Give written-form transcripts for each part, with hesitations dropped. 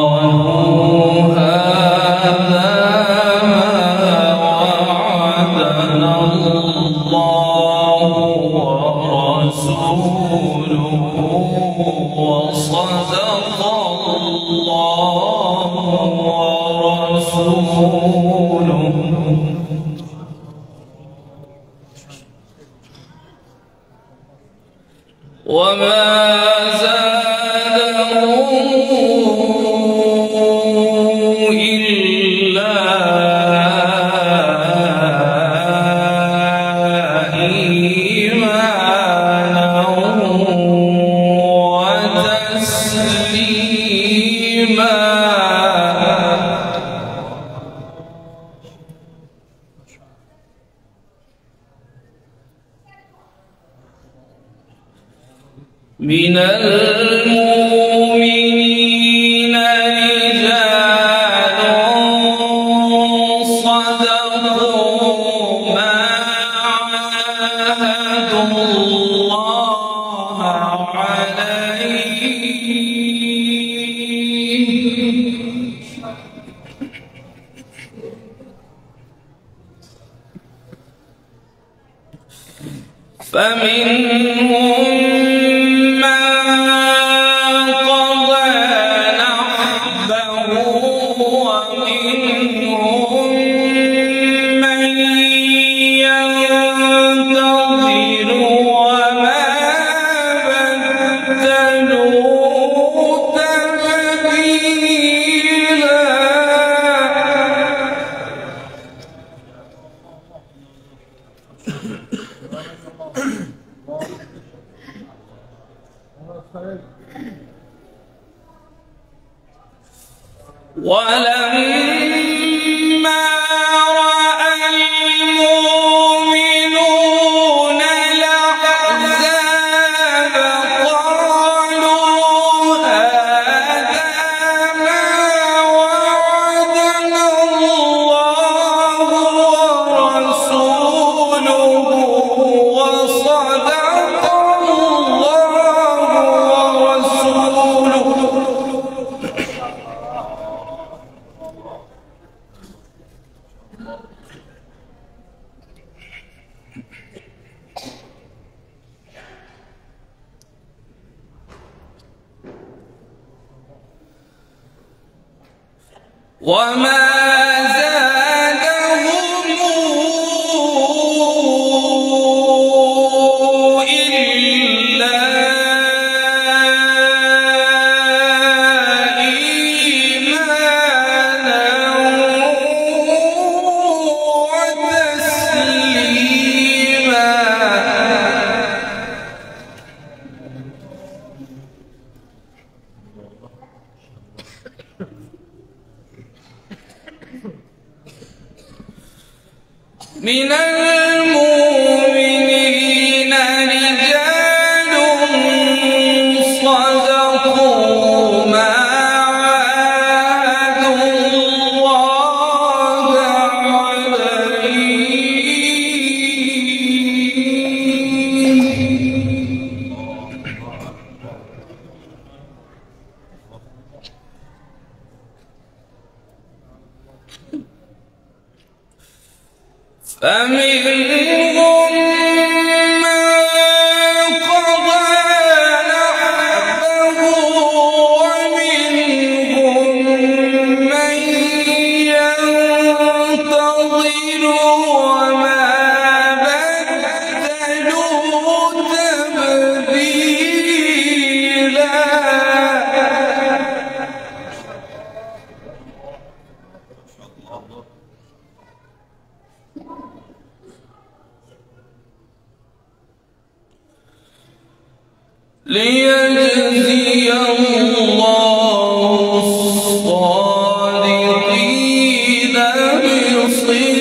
قالوا هذا ما وعدنا الله ورسوله وصدق الله ورسوله وما من المؤمنين رجال صدقوا ما عاهدوا الله عليه فمنهم ولما رأى المؤمنون الأحزاب قالوا هذا ما وعدنا الله ورسوله وصدق الله ورسوله وما زادهم إلا إيمانا وتسليما من المؤمنين رجال صدقوا ما عاهدوا الله فمنهم من قضى نحبه ومنهم من ينتظر وما بدلوا تبديلا ليجزي الله الصادقين بصدقهم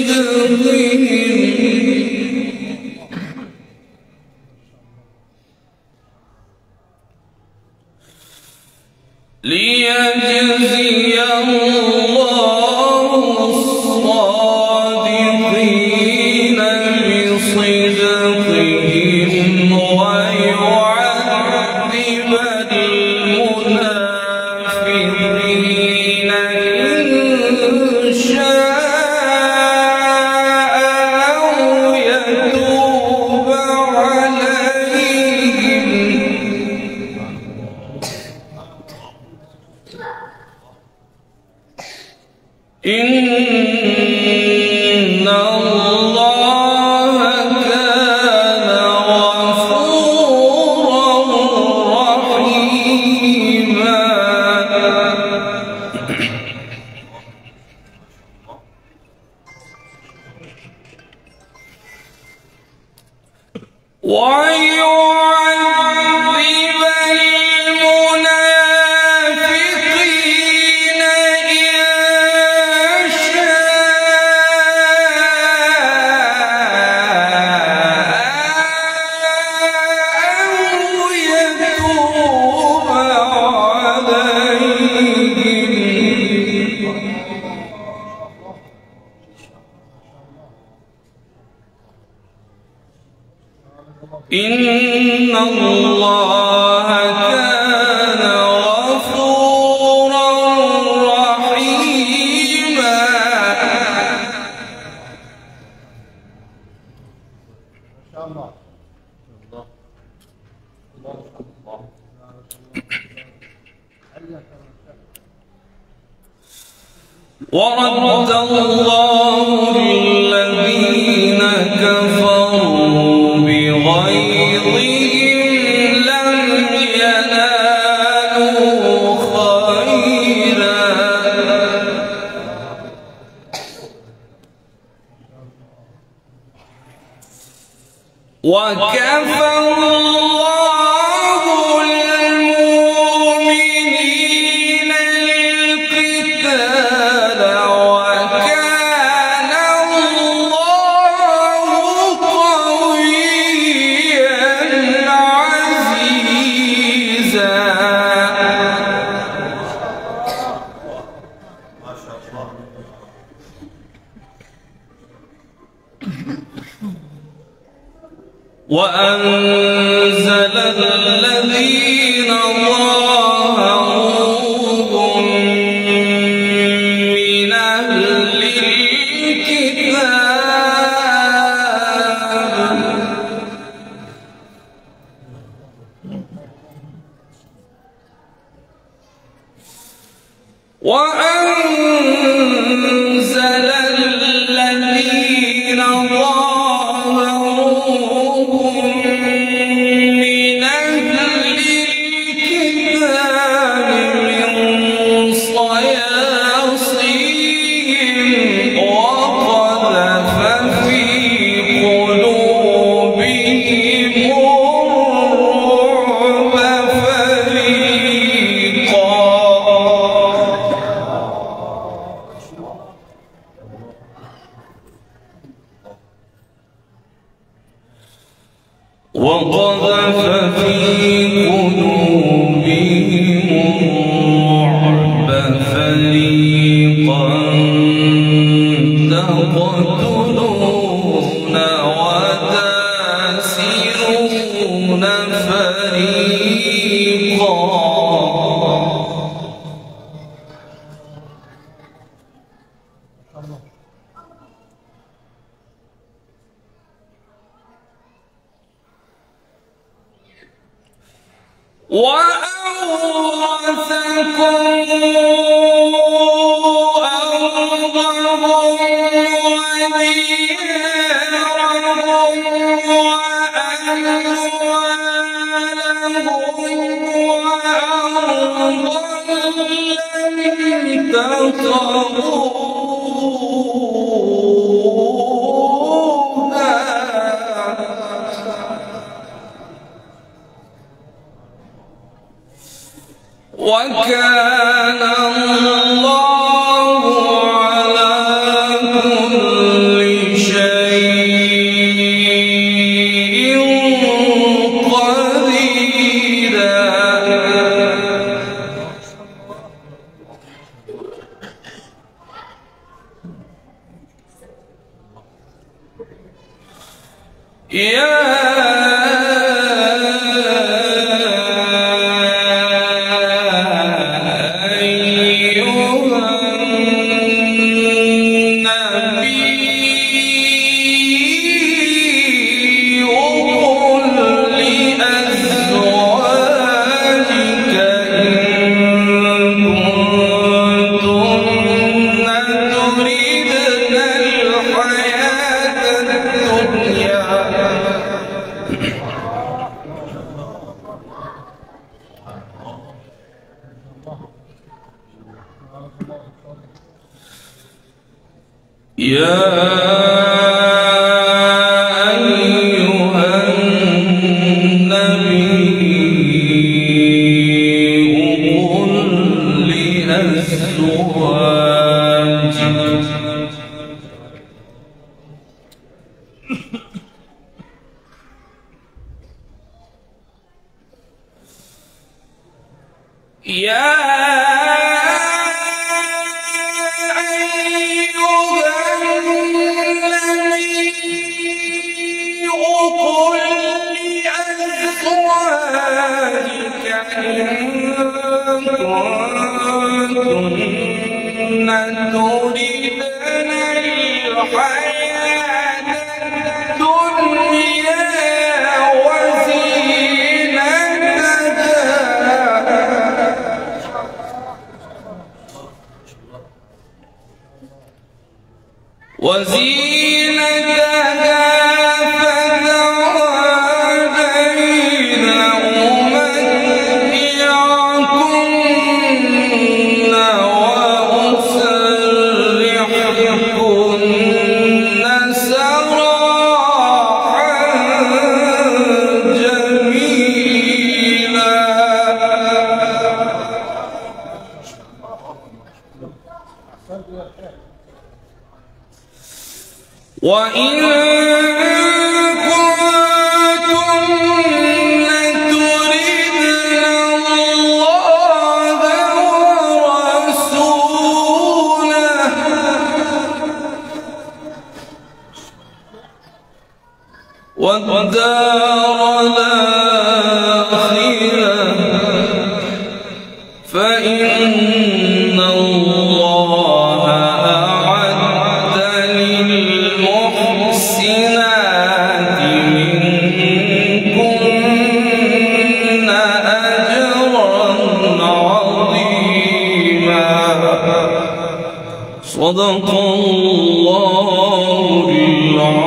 ليجزي الله الصادقين بصدقهم ويعذب المنافقين إن شاء أو يتوب عليهم إن الله كان غفورا رحيما ويعذب المنافقين إن إن الله كان غفورا رحيما ورد الله الذين كفروا بغيظهم لم ينالوا خيرا وكفى الله المؤمنين القتال وكان الله قويا عزيزا وأنزل الذين ظاهروهم من أهل الكتاب وأنزل الذين ظاهروهم من أهل الكتاب من صياصيهم وقذف في قلوبهم الرعب فريقا وقذف في قلوبهم الرعب فريقا تقتلون وتأسرون فريقا وأورثكم أرضهم وديارهم وأموالهم وأرضا لم تطئوها وكان الله على كل شيء قديرا وإن كنتن تردن الله ورسوله والدار الآخرة فإن الله أعد للمحسنات منكن أجرا عظيما. صدق الله العظيم.